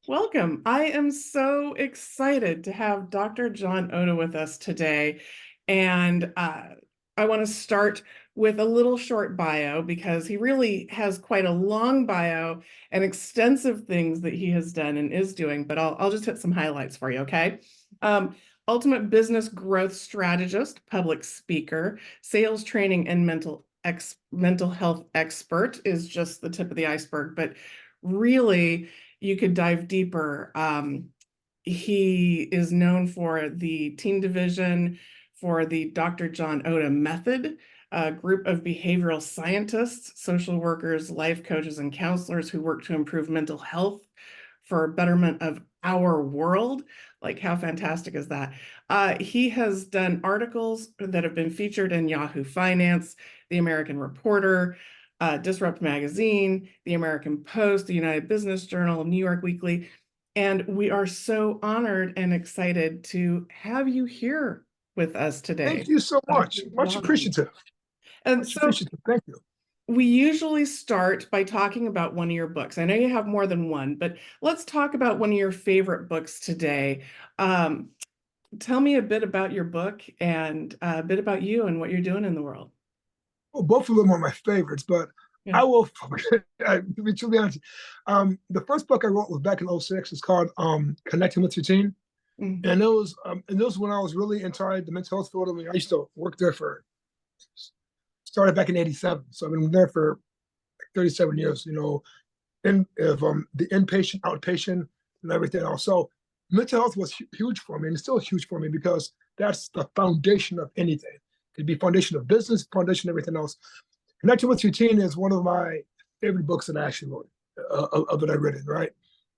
Welcome. I am so excited to have Dr. John Oda with us today. And I want to start with a little short bio because he really has quite a long bio and extensive things that he has done and is doing. But I'll just hit some highlights for you, okay? Um, Ultimate business growth strategist, public speaker, sales training, and mental health expert is just the tip of the iceberg. But really, you could dive deeper. He is known for the teen division, for the Dr. John Oda method, a group of behavioral scientists, social workers, life coaches, and counselors who work to improve mental health for betterment of our world. Like, how fantastic is that? He has done articles that have been featured in Yahoo Finance, The American Reporter, Disrupt Magazine, The American Post, the United Business Journal, New York Weekly. And we are so honored and excited to have you here with us Thank today, you so much. Dr. Much John. appreciative. And Much so appreciative. Thank you. we usually start by talking about one of your books. I know you have more than one, but let's talk about one of your favorite books today. Um, Tell me a bit about your book and a bit about you and what you're doing in the world. Well, both of them are my favorites, but Yeah. I will, to be truly honest, the first book I wrote was back in '06. It's called Connecting with Your Team. Mhm. And it was when I was really inside the mental health field. I mean, I used to work there started back in '87. So I've been there for like 37 years, the inpatient, outpatient, and everything else. So mental health was huge for me, and it's still huge for me because that's the foundation of anything. It could be foundation of business, foundation of everything else. Connecting with Your Team is one of my favorite books that I actually wrote, of that I read it, right?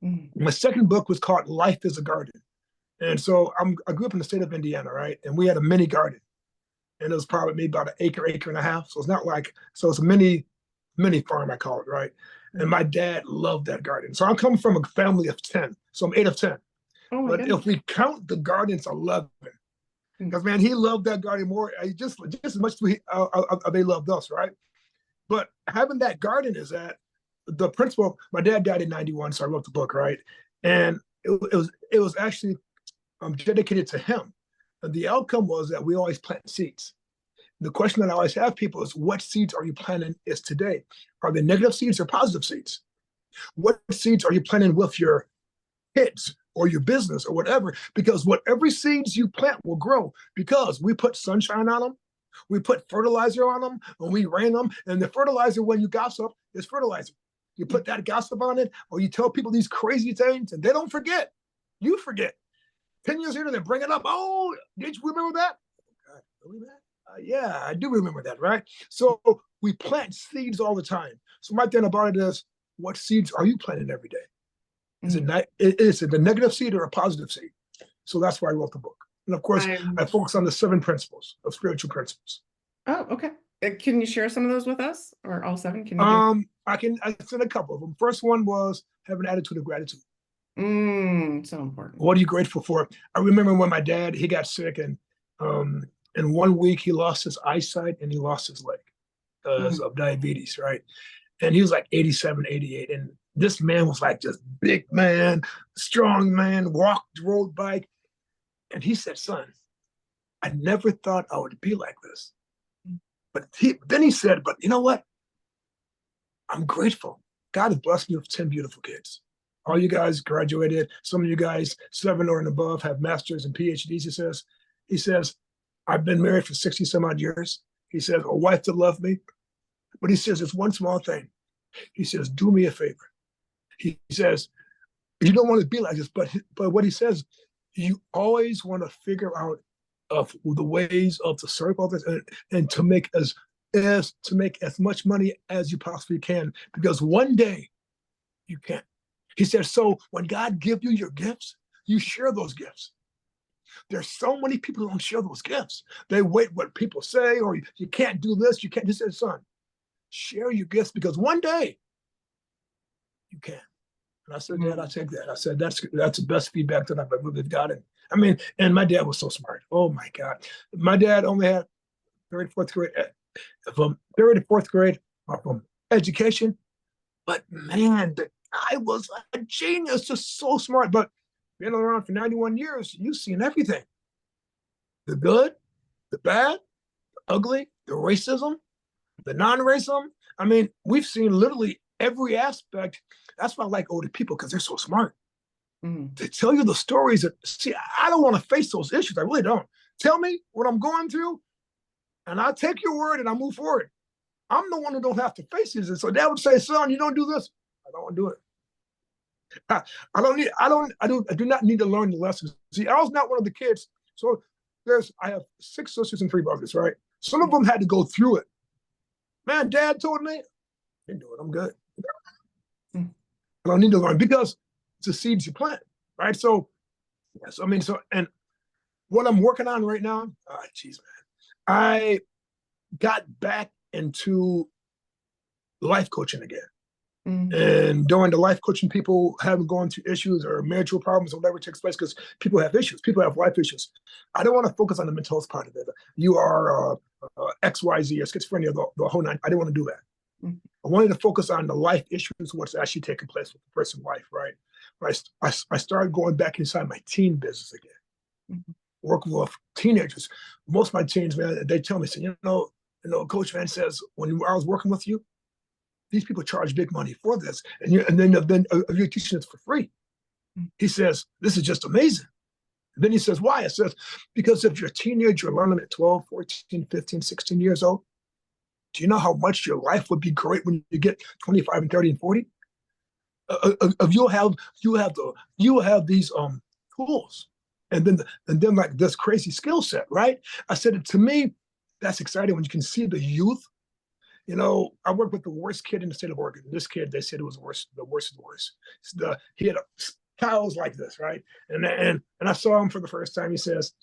Mhm. My second book was called Life is a Garden. And so I grew up in the state of Indiana, right? And we had a mini garden. And it was probably maybe about an acre and a half. So it's not like, so it's a mini farm, I call it, right? And my dad loved that garden. So I'm coming from a family of 10. So I'm 8 of 10. Oh my But goodness. if we count the gardens, 11. Mhm. Because man, he loved that garden more, just as much as they loved us, right? But having that garden is that the principle. My dad died in '91, so I wrote the book, right? And it was actually dedicated to him. And the outcome was that we always plant seeds. The question that I always have people is, what seeds are you planting is today? Are they negative seeds or positive seeds? What seeds are you planting with your kids or your business or whatever? Because whatever seeds you plant will grow because we put sunshine on them. We put fertilizer on them and we rain them. And the fertilizer, when you gossip, is fertilizer. You put that gossip on it, or you tell people these crazy things and they don't forget. You forget. 10 years later, they bring it up. Oh, did you remember that? God, really that? Yeah, I do remember that, right? So we plant seeds all the time. So my thing about it is, what seeds are you planting every day? Mhm. Is it a negative seed or a positive seed? So that's why I wrote the book. And of course, I I'm focus on the 7 principles of spiritual principles. Oh, okay. Can you share some of those with us, or all seven? Can you do? I said a couple of them. First one was have an attitude of gratitude. So important. What are you grateful for? I remember when my dad he got sick, and in 1 week he lost his eyesight and he lost his leg because Mhm. of diabetes, right? And he was like 87, 88. And this man was like just big man, strong man, walked, rode bike. And he said, son, I never thought I would be like this. But then he said, but you know what? I'm grateful. God has blessed me with 10 beautiful kids. All you guys graduated. Some of you guys, 7 or and above, have masters and PhDs. He says, I've been married for 60 some odd years. He says, a wife that loved me. But he says, it's one small thing. He says, do me a favor. He says, you don't want to be like this, but what he says, you always want to figure out of the ways of to serve others and to make as much money as you possibly can, because one day you can. He says, so when God gives you your gifts, you share those gifts. There's so many people who don't share those gifts. They wait what people say, or you can't do this, you can't. He says, son, share your gifts because one day you can. And I said, Dad, I Mhm. take that. I said, that's the best feedback that I've ever gotten. I mean, and my dad was so smart. Oh my God. My dad only had third, fourth grade, from third to fourth grade from education. But man, I was a genius, just so smart. But being around for 91 years, you've seen everything: the good, the bad, the ugly, the racism, the non-racism. I mean, we've seen literally every aspect. That's why I like older people, because they're so smart. Mm. They tell you the stories that, see, I don't want to face those issues. I really don't. Tell me what I'm going through, and I'll take your word and I'll move forward. I'm the one who don't have to face these. And so dad would say, son, you don't do this. I don't want to do it. I do not need to learn the lessons. See, I was not one of the kids. So I have 6 sisters and 3 brothers, right? Some of them had to go through it. Man, dad told me, I didn't do it. I'm good. Mm. I don't need to learn, because it's the seeds you plant, right? So, yes, I mean, so, and what I'm working on right now, geez, man, I got back into life coaching again. Mm. And during the life coaching, people haven't gone through issues or marital problems or whatever takes place, because people have issues. People have life issues. I don't want to focus on the mental health part of it. You are XYZ or schizophrenia, the whole nine. I didn't want to do that. Mm. I wanted to focus on the life issues, what's actually taking place with the person's life, right? I started going back inside my teen business again, working with teenagers. Most of my teens, man, they tell me, say, Coach Van says, when I was working with you, these people charge big money for this, and then you're teaching it for free. He says, this is just amazing. And then he says, why? I says, because if you're a teenager, you're learning at 12, 14, 15, 16 years old, do you know how much your life would be great when you get 25 and 30 and 40? You'll have these tools, and then like this crazy skill set, right? I said, to me, that's exciting when you can see the youth. I worked with the worst kid in the state of Oregon. This kid, they said it was the worst of the worst. He had cows like this, right? And I saw him for the first time. He says,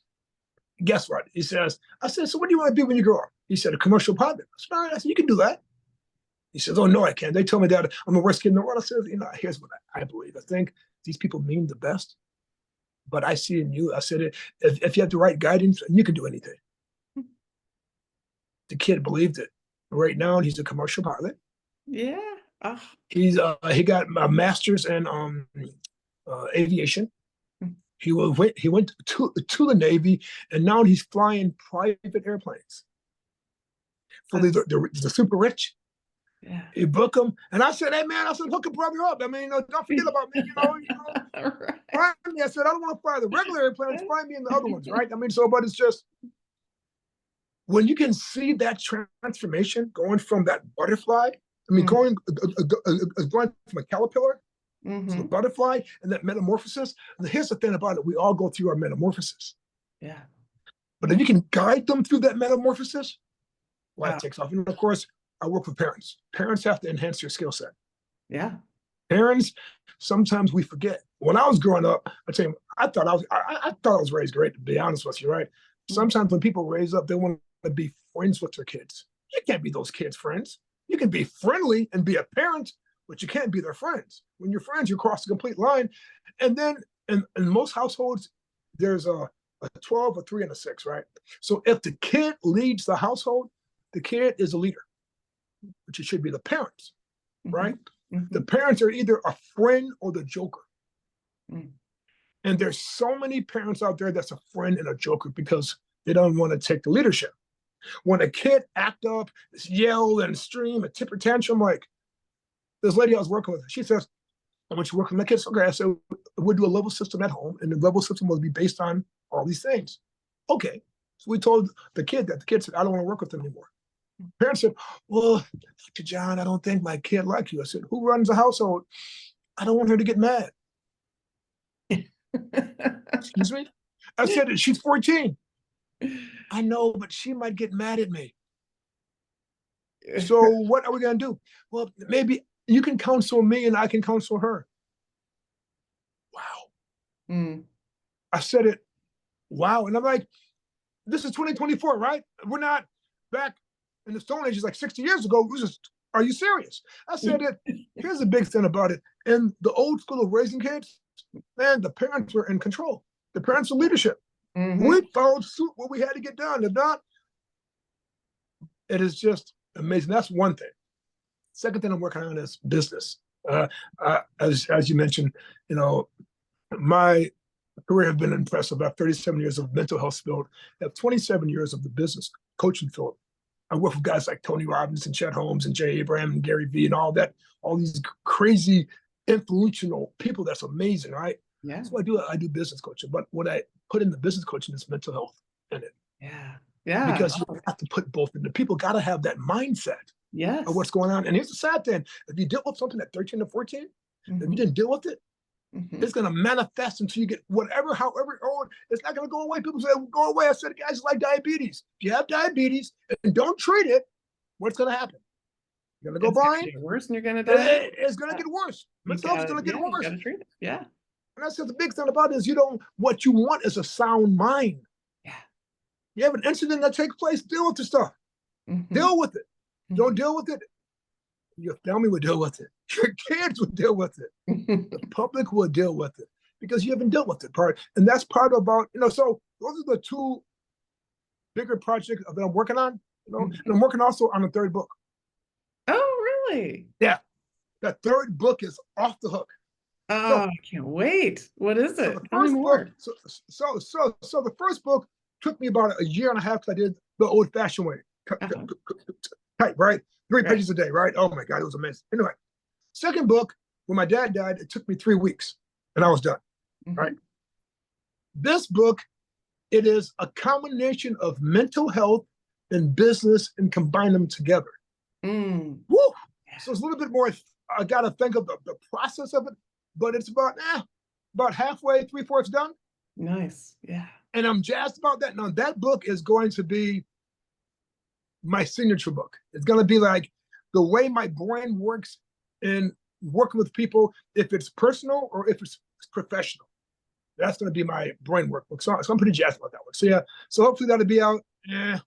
guess what? He says, I said, so what do you want to be when you grow up? He said, a commercial pilot. I said, you can do that. He says, oh, no, I can't. They told me that I'm the worst kid in the world. I said, here's what I believe. I think these people mean the best, but I see in you, I said, if you have the right guidance, you can do anything. The kid believed it. Right now, he's a commercial pilot. Yeah. Oh. He got a master's in aviation. He went to the Navy, and now he's flying private airplanes for the super rich. Yeah. You book them, and I said, "Hey man," I said, "Hook a brother up. I mean, don't forget about me. Right. Find me." I said, "I don't want to fly the regular airplanes. Find me in the other ones, right?" I mean, so, but it's just when you can see that transformation going from that butterfly. I mean, going from a caterpillar to the butterfly, and that metamorphosis. And here's the thing about it: we all go through our metamorphosis. Yeah. But if you can guide them through that metamorphosis, life takes off. And of course, I work with parents. Parents have to enhance their skill set. Yeah. Parents, sometimes we forget. When I was growing up, I tell you, I thought I was raised great, to be honest with you, right? Sometimes when people raise up, they want to be friends with their kids. You can't be those kids' friends. You can be friendly and be a parent, but you can't be their friends. When you're friends, you cross the complete line. And then in most households, there's a 12, a 3, and a 6, right? So if the kid leads the household, the kid is a leader, which it should be the parents, right? The parents are either a friend or the joker. And there's so many parents out there that's a friend and a joker because they don't want to take the leadership. When a kid act up, yell and scream and temper tantrum, like this lady I was working with, she says, I want you to work with my kids. Okay, I said, we'll do a level system at home, and the level system will be based on all these things. Okay. So we told the kid that. The kid said, I don't want to work with them anymore. Parents said, well, Dr. John, I don't think my kid likes you. I said, who runs the household? I don't want her to get mad. Excuse me? I said, she's 14. I know, but she might get mad at me. So what are we going to do? Well, maybe you can counsel me and I can counsel her. Wow. I said it, wow. And I'm like, this is 2024, right? We're not back in the Stone Age, like 60 years ago. Are you serious? I said it. Here's the big thing about it. In the old school of raising kids, man, the parents were in control. The parents were leadership. We followed suit what we had to get done. If not, it is just amazing. That's one thing. Second thing I'm working on is business. As you mentioned, you know, my career has been impressive. I have 37 years of mental health field. I have 27 years of the business coaching field. I work with guys like Tony Robbins and Chet Holmes and Jay Abraham and Gary Vee and all that, all these crazy influential people. That's amazing, right? Yeah. So I do business coaching, but what I put in the business coaching is mental health in it, Yeah. Yeah. because you have to put both in. The people got to have that mindset of Yes. what's going on. And here's the sad thing: if you dealt with something at 13 or 14, if you Hmm. didn't deal with it, Hmm. it's going to manifest until you get whatever, however old. It's not going to go away. People say, go away. I said, guys, it's like diabetes. If you have diabetes and don't treat it, what's going to happen? You're going to go It's gonna blind. get worse and you're gonna die. It's going to Yeah. get worse. You Mental health is gotta, going to get yeah, you worse. gotta treat it. Yeah. And that's the big thing about it is what you want is a sound mind. Yeah. You have an incident that takes place, deal with the stuff. Hmm. Deal with it. Don't deal with it, your family will deal with it. Your kids will deal with it. The public will deal with it because you haven't dealt with it part. And that's part about, so those are the two bigger projects that I'm working on, and I'm working also on a third book. Oh, really? Yeah. That third book is off the hook. Oh, So I can't wait. What is so it? the Tell me first book, more. so the first book took me about a year and a half because I did the old fashioned way. Uh-huh. Type, right? Three Right. pages a day, right? Oh my God, it was amazing. Anyway, second book, when my dad died, it took me 3 weeks and I was done. Right. Hmm. This book, it is a combination of mental health and business and combine them together. Mm. Woo! Yeah. So it's a little bit more, I got to think of the process of it, but it's about halfway, three-fourths done. Nice. Yeah. And I'm jazzed about that. Now, that book is going to be my signature book. It's going to be like the way my brain works in working with people, if it's personal or if it's professional. That's going to be my brain work book. So I'm pretty jazzed about that one. So yeah, so hopefully that'll be out about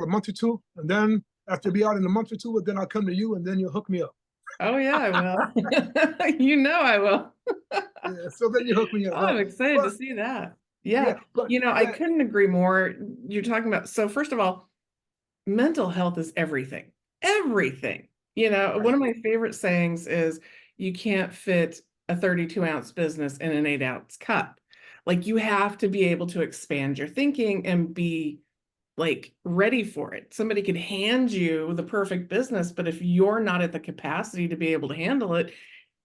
a month or two. And then after it'll be out in a month or two, then I'll come to you and then you'll hook me up. Oh, yeah, I will. You know I will. Yeah, so then you hook me up. Oh, I'm excited to But see that. yeah, Yeah. but I yeah, couldn't agree more. You're talking about, so first of all, mental health is everything. Everything. One right. of my favorite sayings is you can't fit a 32-ounce business in an 8-ounce cup. Like you have to be able to expand your thinking and be like ready for it. Somebody could hand you the perfect business, but if you're not at the capacity to be able to handle it,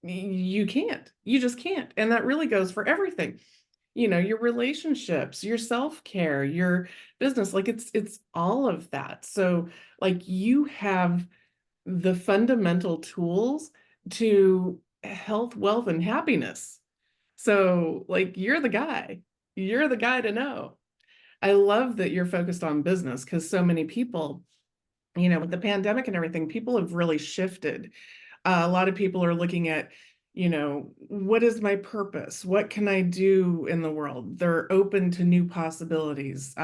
you can't. You just can't. And that really goes for everything. Your relationships, your self-care, your business, like it's all of that. So like you have the fundamental tools to health, wealth, and happiness. So like you're the guy. You're the guy to know. I love that you're focused on business because so many people, with the pandemic and everything, people have really shifted. A lot of people are looking at, what is my purpose? What can I do in the world? They're open to new possibilities.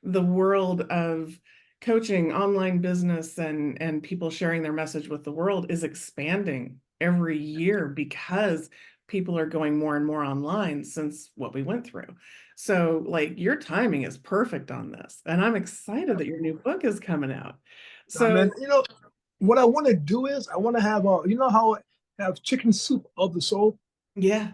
The world of coaching, online business, and people sharing their message with the world is expanding every year because people are going more and more online since what we went through. So, like, your timing is perfect on this, and I'm excited that your new book is coming out. I So, mean, what I want to do is I want to have how I have chicken soup of the soul. yeah,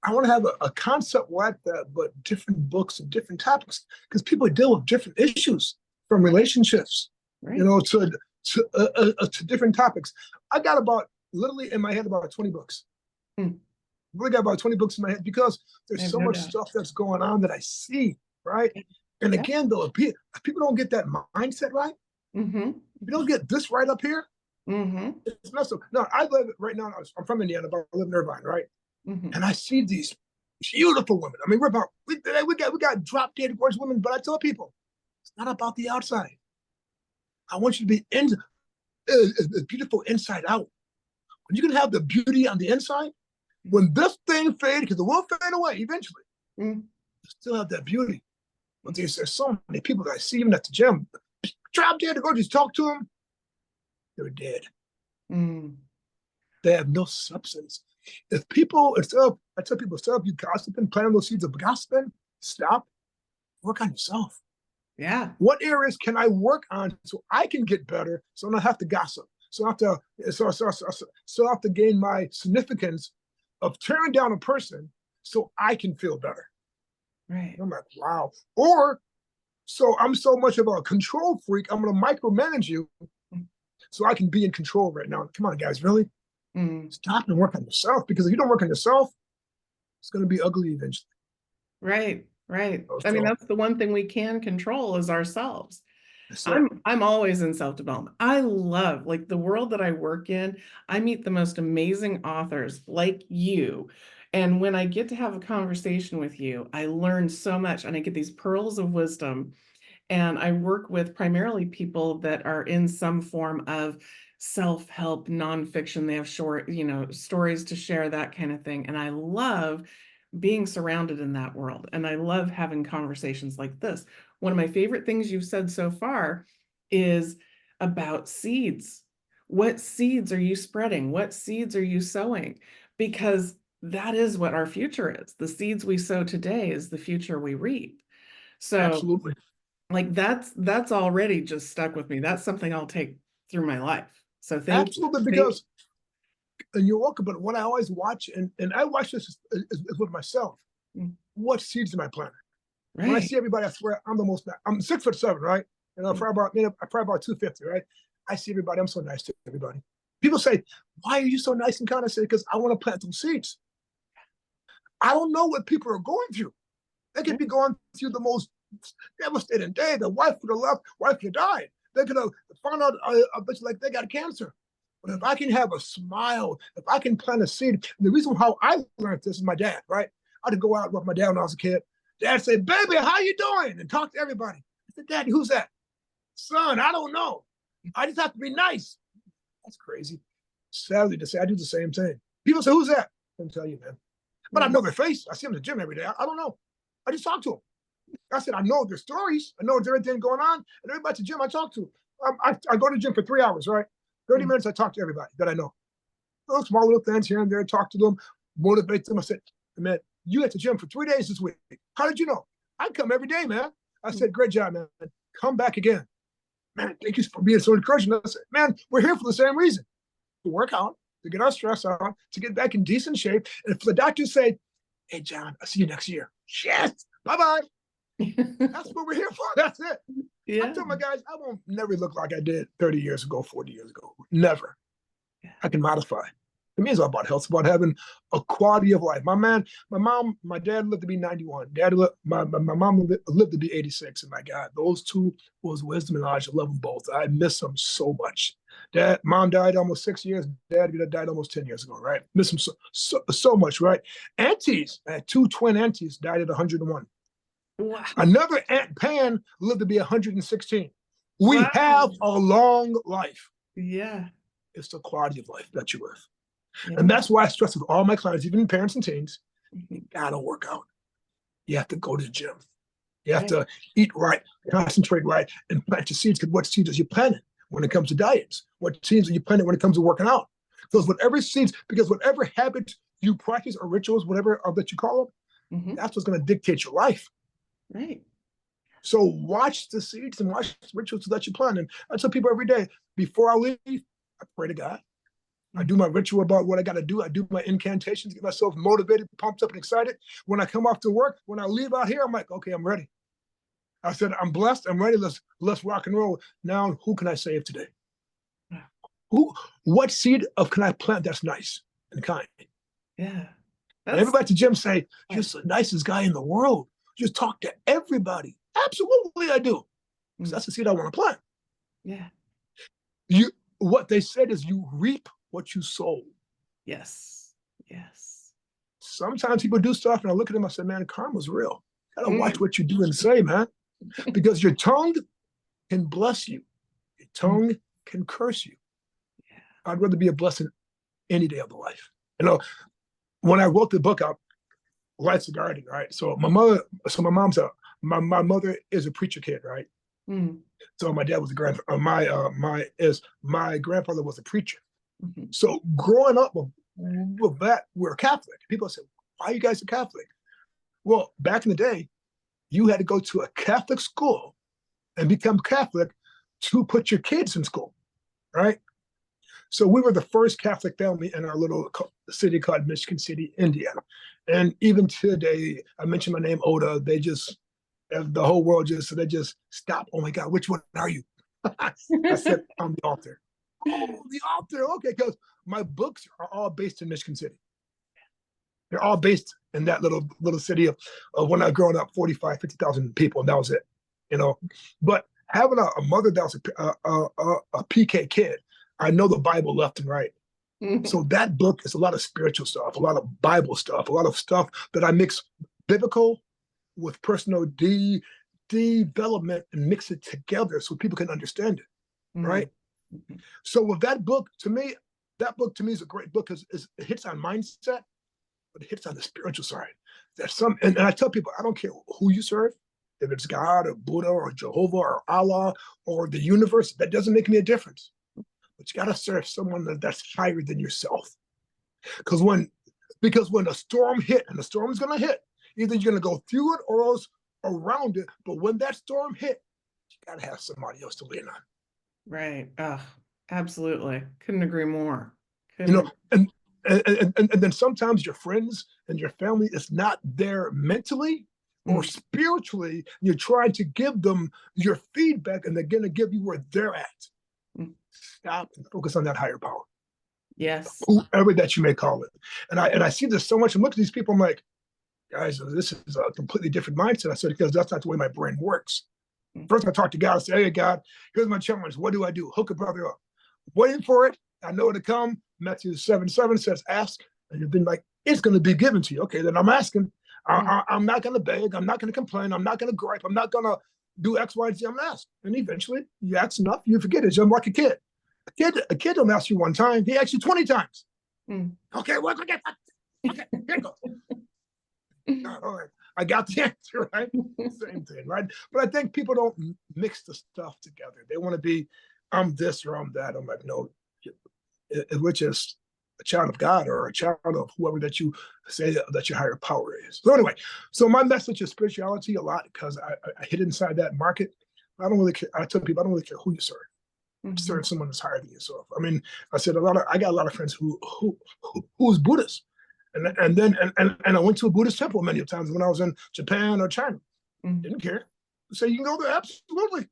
I want to have a concept like that, but different books and different topics because people deal with different issues from relationships, right. to different topics. I got about literally in my head about 20 books. Hmm. Really got about 20 books in my head because I there's have so no much doubt. stuff that's going on that I see, right? And Yeah. again, though, if people don't get that mindset right, Mm-hmm. if you don't get this right up here, Mm-hmm. it's messed up. Now, I live right now, I'm from Indiana, but I live in Irvine, right? Mm-hmm. And I see these beautiful women. I mean, we got drop dead gorgeous women, but I tell people it's not about the outside. I want you to be beautiful inside out. When you can have the beauty on the inside, when this thing fades, because it will fade away eventually, Mm-hmm. you still have that beauty. But there's so many people that I see even at the gym, drop dead gorgeous. Talk to them, they're dead. Mm-hmm. They have no substance. I tell people, instead of you gossiping, planting those seeds of gossiping, stop, work on yourself. Yeah. What areas can I work on so I can get better so I don't have to gossip? So I have to so I have to gain my significance of tearing down a person so I can feel better. Right. And I'm like, wow. Or so I'm so much of a control freak, I'm gonna micromanage you so I can be in control right now. Come on, guys, really? Mm. Stop and work on yourself, because if you don't work on yourself, it's gonna be ugly eventually. Right. Right. I mean, So that's the one thing we can control is ourselves. that's it. I'm always in self-development. I love like the world that I work in. I meet the most amazing authors like you. And when I get to have a conversation with you, I learn so much and I get these pearls of wisdom. And I work with primarily people that are in some form of self-help nonfiction. They have short, stories to share, that kind of thing. And I love being surrounded in that world. And I love having conversations like this. One of my favorite things you've said so far is about seeds. What seeds are you spreading? What seeds are you sowing? Because that is what our future is. The seeds we sow today is the future we reap. So Absolutely. like that's already just stuck with me. That's something I'll take through my life. So thank you. Absolutely, because and you're welcome. But what I always watch, and I watch this is with myself. Mm, What seeds am I planting? When I right. see everybody, I swear I'm 6'7", right? And I'm Mm, probably about 250, right? I see everybody, I'm so nice to everybody. People say, why are you so nice and kind? I say, because I want to plant some seeds. I don't know what people are going through. They could right. be going through the most devastating day. The wife could have left, wife could have died. They could have found out a bitch like they got cancer. But if Mm, I can have a smile, if I can plant a seed, the reason how I learned this is my dad, right? I had to go out with my dad when I was a kid. Dad said, baby, how you doing? And talk to everybody. I said, Daddy, who's that? Son, I don't know. I just have to be nice. That's crazy. Sadly to say, I do the same thing. People say, who's that? I can tell you, man. But I mm, know their face. I see them in the gym every day. I don't know. I just talk to them. I said, I know their stories. I know there's everything going on. And everybody at the gym I talk to. I go to the gym for 3 hours, right? 30 mm. minutes, I talk to everybody that I know. Little small little things here and there, talk to them, motivate them. I said, man, you at the gym for 3 days this week. How did you know? I come every day, man. I said, great job, man. Come back again. Man, thank you for being so encouraging. I said, man, we're here for the same reason. To work out, to get our stress out, to get back in decent shape. And for the doctor to say, hey, John, I'll see you next year. Yes. Bye-bye. That's what we're here for. That's it. I Yeah. tell my guys, I won't never look like I did 30 years ago, 40 years ago. Never. I can modify. To me, it's all about health. It's about having a quality of life. My dad lived to be 91. My mom lived to be 86. And my God, those two was wisdom and knowledge. I love them both. I miss them so much. Mom died almost 6 years. Dad died almost 10 years ago, right? Miss them so much, right? Aunties, I had two twin aunties died at 101. Wow. Another Aunt Pan lived to be 116. We have Wow. a long life. Yeah. It's the quality of life that you live. And Yeah. that's why I stress with all my clients, even parents and teens, you Mhm. gotta work out. You have to go to the gym. You have Right. to eat right, concentrate right, and plant your seeds. Because what seeds are you planting when it comes to diets? What seeds are you planting when it comes to working out? Because whatever habits you practice or rituals, whatever that you call them, Mhm. that's what's going to dictate your life. Right. So watch the seeds and watch the rituals that you plant. And I tell people every day, before I leave, I pray to God. I Mm. do my ritual about what I got to do. I do my incantations, get myself motivated, pumped up, and excited. When I come off to work, when I leave out here, I'm like, okay, I'm ready. I said, I'm blessed. I'm ready. Let's rock and roll. Now, who can I save today? Wow. Who? What seed of can I plant that's nice and kind? Yeah. And That's everybody at the gym say, you're fun. the nicest guy in the world. Just talk to everybody. Absolutely, I do. Because Mm. that's the seed I want to plant. Yeah. You, what they said is you reap what you sow. Yes. Yes. Sometimes people do stuff and I look at them, I say, man, karma's real. You gotta watch Mm. what you do and say, man. Because your tongue can bless you. Your Mm. tongue can curse you. Yeah. I'd rather be a blessing any day of the life. You know, when I wrote the book out, Life's a Garden, right? My mom's my mother is a preacher kid, right? Mm. So my dad was a my grandfather was a preacher. Mhm. So growing up with that, we're Catholic. People say, why are you guys a Catholic? Well, back in the day, you had to go to a Catholic school and become Catholic to put your kids in school, right? So we were the first Catholic family in our little city called Michigan City, Indiana. And even today, I mentioned my name, Oda. They just, the whole world just, so they just stop. Oh my God, which one are you? I said, I'm the author. Oh, the author. Okay, because my books are all based in Michigan City. They're all based in that little city of when I growing up, 45, 50,000 people, and that was it, you know. But having a mother that was a PK kid, I know the Bible left and right. So that book is a lot of spiritual stuff, a lot of Bible stuff, a lot of stuff that I mix biblical with personal development and mix it together so people can understand it, right? So with that book, to me, is a great book because it hits on mindset, but it hits on the spiritual side. There's and I tell people, I don't care who you serve, if it's God or Buddha or Jehovah or Allah or the universe, that doesn't make me a difference. But you got to serve someone that's higher than yourself. Because when the storm hit, and the storm is going to hit, either you're going to go through it or else around it. But when that storm hit, you got to have somebody else to lean on. Right. Absolutely. Couldn't agree more. And then sometimes your friends and your family is not there mentally or spiritually. You're trying to give them your feedback, and they're going to give you where they're at. Stop and focus on that higher power. Yes. Whoever that you may call it. And I see this so much. I'm looking at these people, I'm like, guys, this is a completely different mindset. I said, because that's not the way my brain works. First, I talk to God. I say, hey, God, here's my challenge. What do I do? Hook a brother up. Waiting for it. I know it'll come. Matthew 7:7 says, ask. And you've been like, it's going to be given to you. Okay, then I'm asking. I'm not going to beg. I'm not going to complain. I'm not going to gripe. I'm not going to do X, Y, and Z. I'm going to ask. And eventually, you ask enough, you forget it. I'm like a kid. A kid don't ask you one time. He asks you 20 times. Okay, what's okay? Okay, here it goes. All right, I got the answer, right? Same thing, right? But I think people don't mix the stuff together. They want to be, I'm this or I'm that. I'm like, no, we're just a child of God or a child of whoever that you say that your higher power is. So anyway, so my message is spirituality a lot because I hit inside that market. I don't really care. I tell people I don't really care who you serve. Serve someone that's higher than yourself. I mean, I got a lot of friends who's Buddhist. And I went to a Buddhist temple many times when I was in Japan or China. Didn't care. I said, you can go there? Absolutely.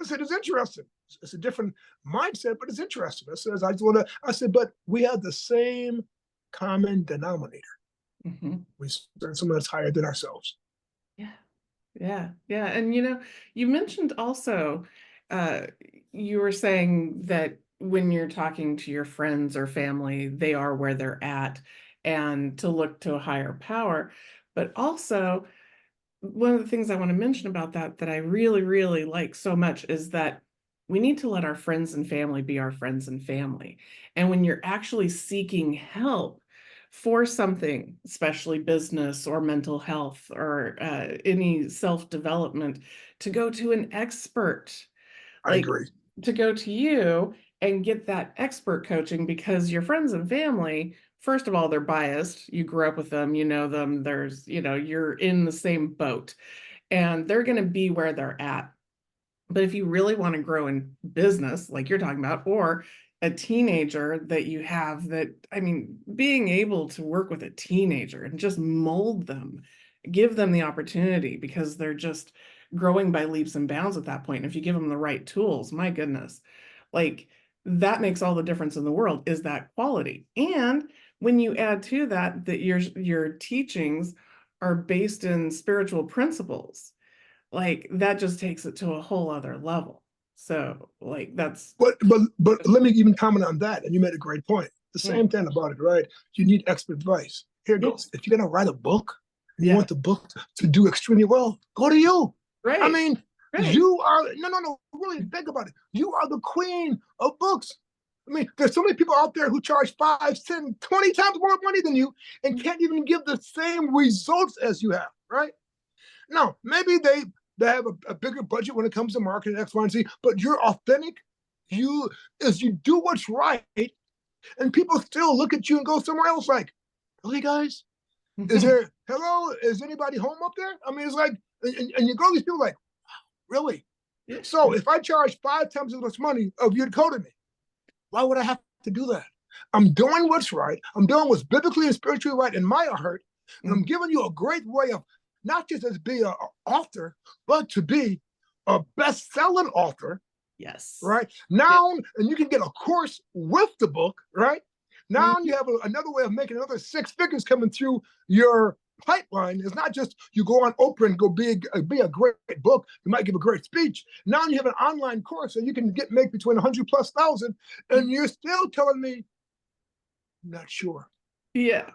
I said, it's interesting. It's a different mindset, but it's interesting. I said, but we have the same common denominator. We serve someone that's higher than ourselves. Yeah. And you mentioned also, you were saying that when you're talking to your friends or family, they are where they're at and to look to a higher power. But also, one of the things I want to mention about that I really, really like so much is that we need to let our friends and family be our friends and family. And when you're actually seeking help for something, especially business or mental health or any self-development, to go to an expert, I agree. to go to you and get that expert coaching, because your friends and family, first of all, they're biased. You grew up with them, you know them, you're in the same boat and they're going to be where they're at. But if you really want to grow in business, like you're talking about, or a teenager that you have being able to work with a teenager and just mold them, give them the opportunity, because they're just growing by leaps and bounds at that point. And if you give them the right tools, my goodness, that makes all the difference in the world, is that quality. And when you add to that, that your teachings are based in spiritual principles, that just takes it to a whole other level. So that's. But let me even comment on that. And you made a great point. The same thing about it, right? You need expert advice. Here it goes. If you're gonna write a book and you want the book to do extremely well, go to you. Right. I mean, you are no. Really think about it. You are the queen of books. I mean, there's so many people out there who charge 5, 10, 20 times more money than you and can't even give the same results as you have, right? Now, maybe they have a bigger budget when it comes to marketing, X, Y, and Z, but you're authentic. You do what's right, and people still look at you and go somewhere else like, really, guys? Is anybody home up there? I mean, it's like, and you go to these people like, wow, really? So if I charge 5 times as much money of you to code me, why would I have to do that. I'm doing what's right. I'm doing what's biblically and spiritually right in my heart. And I'm Mm. giving you a great way of not just as be an author, but to be a best-selling author, Yes. right? Yeah. Now, and you can get a course with the book, right? Now you Mhm. have another way of making another six figures coming through your pipeline. It's not just you go on Oprah and go be a great book. You might give a great speech. Now you have an online course and you can make between 100 plus thousand, and you're still telling me not sure. Yeah.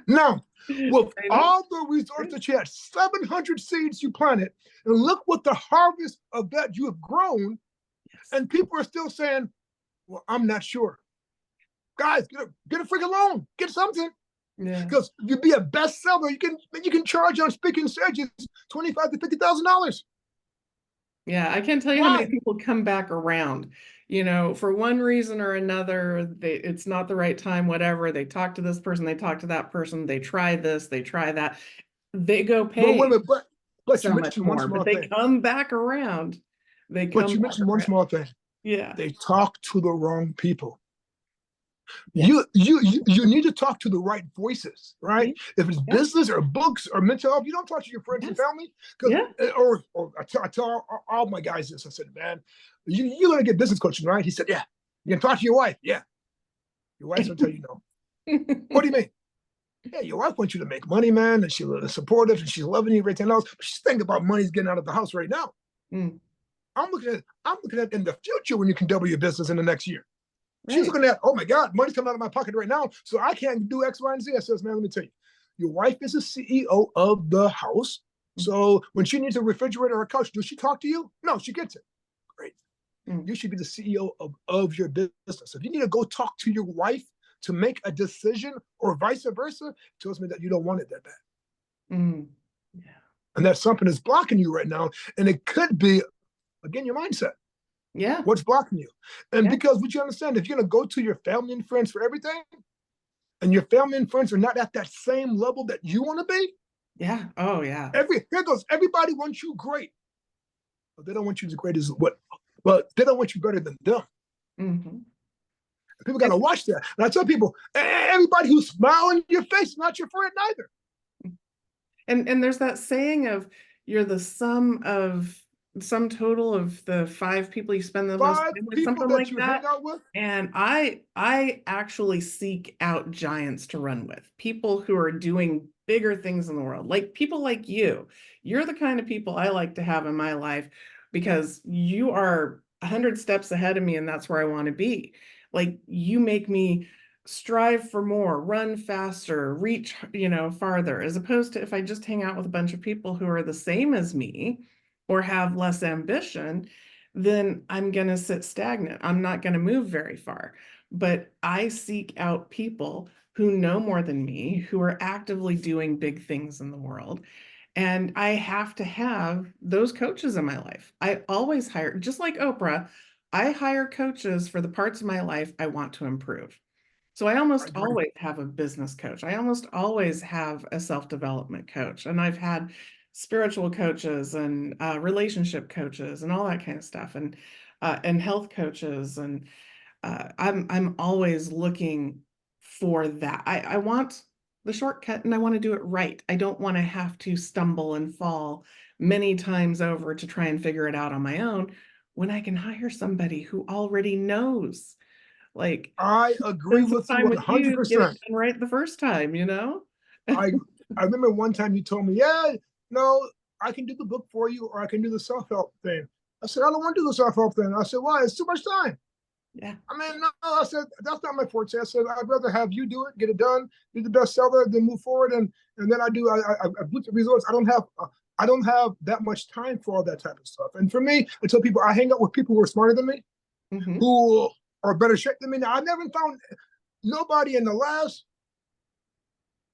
Now, with I know. all the resources that you had, 700 seeds you planted, and look what the harvest of that you have grown, Yes. and people are still saying, well, I'm not sure. Guys, get a freaking loan, get something. Yeah. Because if you be a bestseller, you can charge on speaking stages $25,000 to $50,000. Yeah, I can't tell you how many Why? people come back around, for one reason or another, it's not the right time, whatever. They talk to this person, they talk to that person, they try this, they try that. They go But wait a pay minute, but you so much mentioned one more, but small they thing. come back around. They But come you back mentioned one around. small thing. Yeah. They talk to the wrong people. Yes. You need to talk to the right voices, right? Mhm. If it's Yeah. business or books or mental health, you don't talk to your friends and Yes. family because Yeah. or I tell all my guys this. I said, man, you're gonna get business coaching, right? He said, yeah. You can talk to your wife. Yeah. Your wife's gonna tell you no. What do you mean? Yeah, your wife wants you to make money, man, and she's supportive and she's loving you, everything else. But she's thinking about money's getting out of the house right now. Mm, I'm looking at in the future when you can double your business in the next year. She's right. looking at, oh my God, money's coming out of my pocket right now, so I can't do X, Y, and Z. I says, man, let me tell you, your wife is the CEO of the house. So when she needs a refrigerator or a couch, does she talk to you? No, she gets it. Great. Mm, You should be the CEO of your business. If you need to go talk to your wife to make a decision or vice versa, it tells me that you don't want it that bad. mm, yeah. And that something is blocking you right now. And it could be, again, your mindset. Yeah. What's blocking you? And Yeah. because what you understand, if you're going to go to your family and friends for everything, and your family and friends are not at that same level that you want to be, Yeah. Oh, yeah. here goes, everybody wants you great, but they don't want you as great as what, but they don't want you better than them. Hmm. People got to watch that. And I tell people, everybody who's smiling in your face is not your friend either. And there's that saying of you're the sum total of the five people you spend the most Five time with, people something that like you hang that. out with. And I actually seek out giants to run with, people who are doing bigger things in the world, like people like you. You're the kind of people I like to have in my life because you are 100 steps ahead of me, and that's where I want to be. Like you make me strive for more, run faster, reach, farther, as opposed to if I just hang out with a bunch of people who are the same as me or have less ambition, then I'm going to sit stagnant. I'm not going to move very far. But I seek out people who know more than me, who are actively doing big things in the world. And I have to have those coaches in my life. I always hire, just like Oprah, I hire coaches for the parts of my life I want to improve. So I I almost agree. always have a business coach. I almost always have a self-development coach. And I've had spiritual coaches and relationship coaches and all that kind of stuff, and health coaches. And I'm always looking for that. I want the shortcut and I want to do it right. I don't want to have to stumble and fall many times over to try and figure it out on my own when I can hire somebody who already knows. Like, I agree spend some with you time with you, get it 100%. done right the first time? I I remember one time you told me, yeah, no, I can do the book for you or I can do the self-help thing. I said, I don't want to do the self-help thing. I said, why? It's too much time. Yeah. I mean, no, I said, that's not my forte. I said, I'd rather have you do it, get it done, be the best seller, then move forward. And then I put the results. I don't have that much time for all that type of stuff. And for me, I tell people, I hang out with people who are smarter than me, Hmm. who are better shape than me. Now, I never found nobody in the last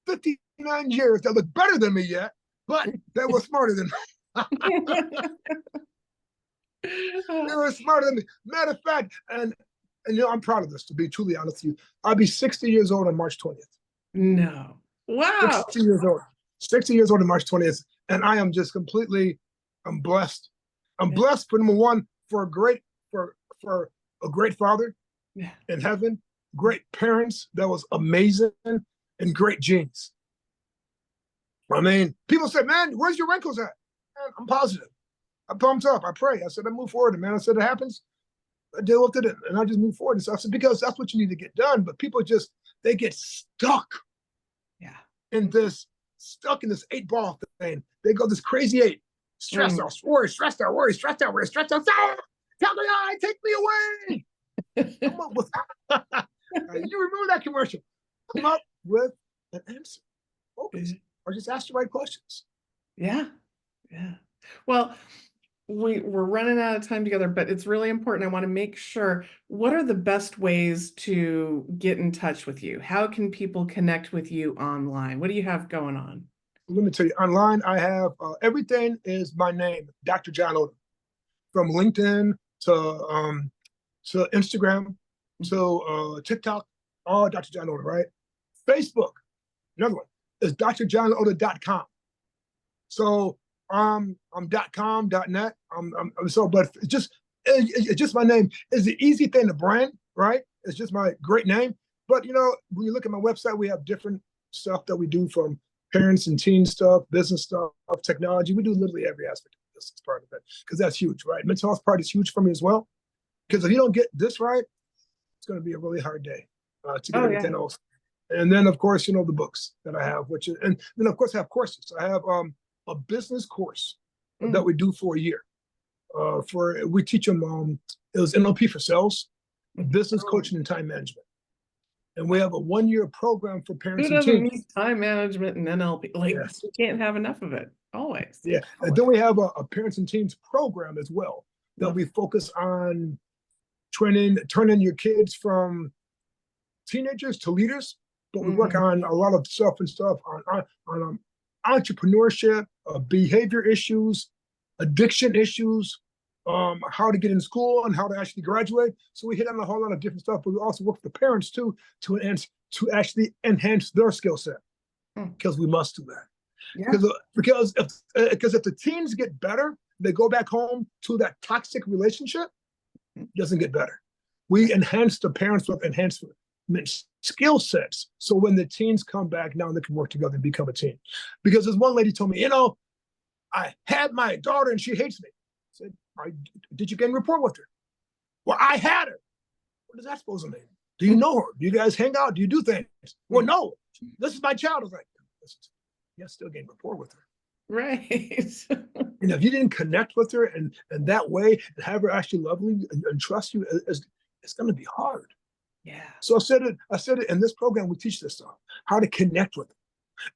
59 years that looked better than me yet, but they were smarter than me. They were smarter than me. Matter of fact, and I'm proud of this, to be truly honest with you. I'll be 60 years old on March 20th. No. Wow. 60 years old. 60 years old on March 20th. And I am just completely, I'm blessed. I'm Yeah. blessed for number one, for a great, for a great father. Yeah. in heaven, great parents that was amazing, and great genes. I mean, people said, man, where's your wrinkles at? Man, I'm positive. I pumped up. I pray. I said, I move forward. And man, I said, it happens. I deal with it and I just move forward. And so I said, because that's what you need to get done. But people just, they get Yeah. stuck in this 8 ball thing. They go this crazy 8. Stress Mm. out, worry, stressed out, worry, stressed out, worry, stressed out. Ah, tell me I, take me away. Come up with, you remember that commercial. Come up with an answer. Focus. Or just ask the right questions. Yeah. Yeah. Well, we're running out of time together, but it's really important. I want to make sure, what are the best ways to get in touch with you? How can people connect with you online? What do you have going on? Let me tell you, online, I have everything is my name, Dr. John Odom, from LinkedIn to Instagram to TikTok, all Dr. John Odom, right? Facebook, another one, is drjohnodom.com. So I'm .com, .net. But it's just my name. It's the easy thing to brand, right? It's just my great name. But when you look at my website, we have different stuff that we do, from parents and teen stuff, business stuff, technology. We do literally every aspect of this as part of it, because that's huge, right? Mental health part is huge for me as well. Because if you don't get this right, it's going to be a really hard day to get everything else. And then, of course, the books that I have, and then, of course, I have courses. I have a business course that we do for a year. We teach them, it was NLP for sales, business coaching, and time management. And we have a 1-year program for parents Who and doesn't teens. need time management and NLP? Like, Yes. you can't have enough of it. Always. Yeah. And then we have a parents and teens program as well that we focus on turning your kids from teenagers to leaders. But we work on a lot of stuff on entrepreneurship, behavior issues, addiction issues, how to get in school and how to actually graduate. So we hit on a whole lot of different stuff, but we also work with the parents too to actually enhance their skill set, because we must do that. Yeah. Because if the teens get better, they go back home to that toxic relationship, it doesn't get better. We enhance the parents with enhancement skill sets, so when the teens come back, now they can work together and become a team. Because as one lady told me, I had my daughter and she hates me. I said, did you get in rapport with her? Well, I had her. What is that supposed to mean? Do you know her? Do you guys hang out? Do you do things? Well, no, this is my child. I was like, yeah, still getting rapport with her. Right. If you didn't connect with her and that way, and have her actually love you and trust you, it's going to be hard. Yeah. So I said it in this program. We teach this stuff, how to connect with them,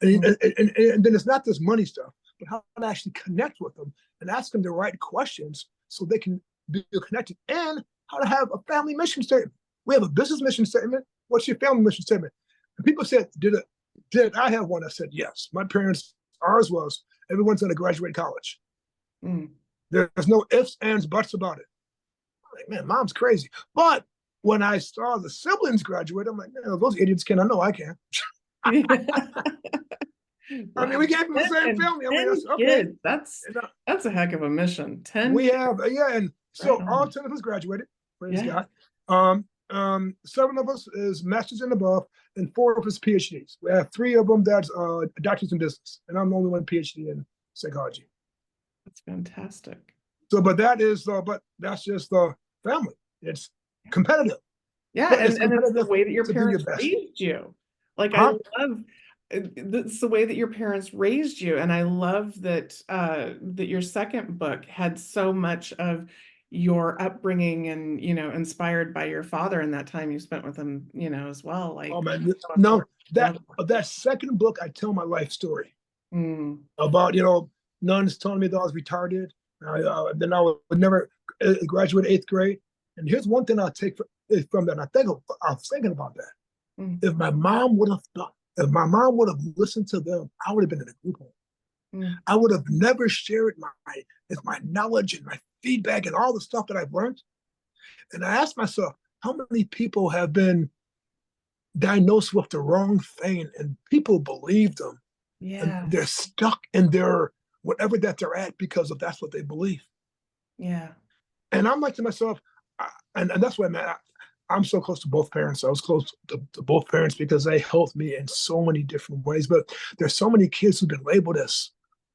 and then it's not this money stuff, but how to actually connect with them and ask them the right questions so they can be connected, and how to have a family mission statement. We have a business mission statement. What's your family mission statement? And people said, did I have one? I said, yes. My parents, ours was, everyone's going to graduate college. There's no ifs, ands, buts about it. I'm like, man, mom's crazy. But when I saw the siblings graduate, I'm like, man, those idiots can. I know I can. I mean, we came from the same family. I mean, that's okay. That's a heck of a mission. 10. We have, and so all 10 of us graduated. Praise God. 7 of us is masters and above, and 4 of us PhDs. We have 3 of them that's doctors in business, and I'm the only one PhD in psychology. That's fantastic. So, but that's just the family. It's competitive. Yeah, and it's the way that your parents raised you. Like, I love it's the way that your parents raised you, and I love that that your second book had so much of your upbringing and inspired by your father and that time you spent with him, as well. Like, oh man, no, that second book, I tell my life story about nuns telling me that I was retarded. Then I would never graduate 8th grade. And here's one thing I'll take from that. I was thinking about that. If my mom would have listened to them, I would have been in a group home. I would have never shared my knowledge and my feedback and all the stuff that I've learned. And I asked myself, how many people have been diagnosed with the wrong thing and people believe them? Yeah. And they're stuck in their whatever that they're at because of that's what they believe. Yeah. And I'm like to myself, and that's why, man, I'm so close to both parents. I was close to both parents because they helped me in so many different ways. But there's so many kids who've been labeled as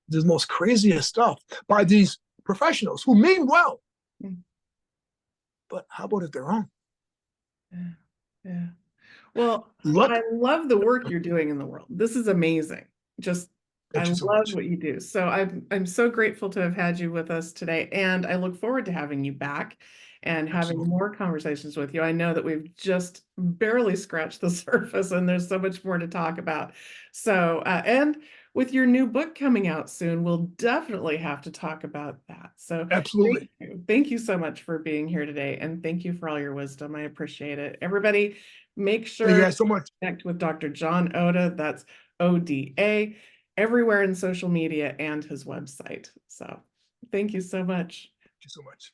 the most craziest stuff by these professionals who mean well. Mm. But how about if they're wrong? Yeah. Yeah. Well, I Look, love the work you're doing in the world. This is amazing. Just I thank you so love much. what you do. So I'm so grateful to have had you with us today, and I look forward to having you back and having Absolutely. more conversations with you. I know that we've just barely scratched the surface, and there's so much more to talk about. So, and with your new book coming out soon, we'll definitely have to talk about that. So, thank Absolutely. you. Thank you so much for being here today, and thank you for all your wisdom. I appreciate it. Everybody, make Thank you sure guys so much. connect with Dr. John Oda. That's ODA, everywhere in social media and his website. So thank you so much. Thank you so much.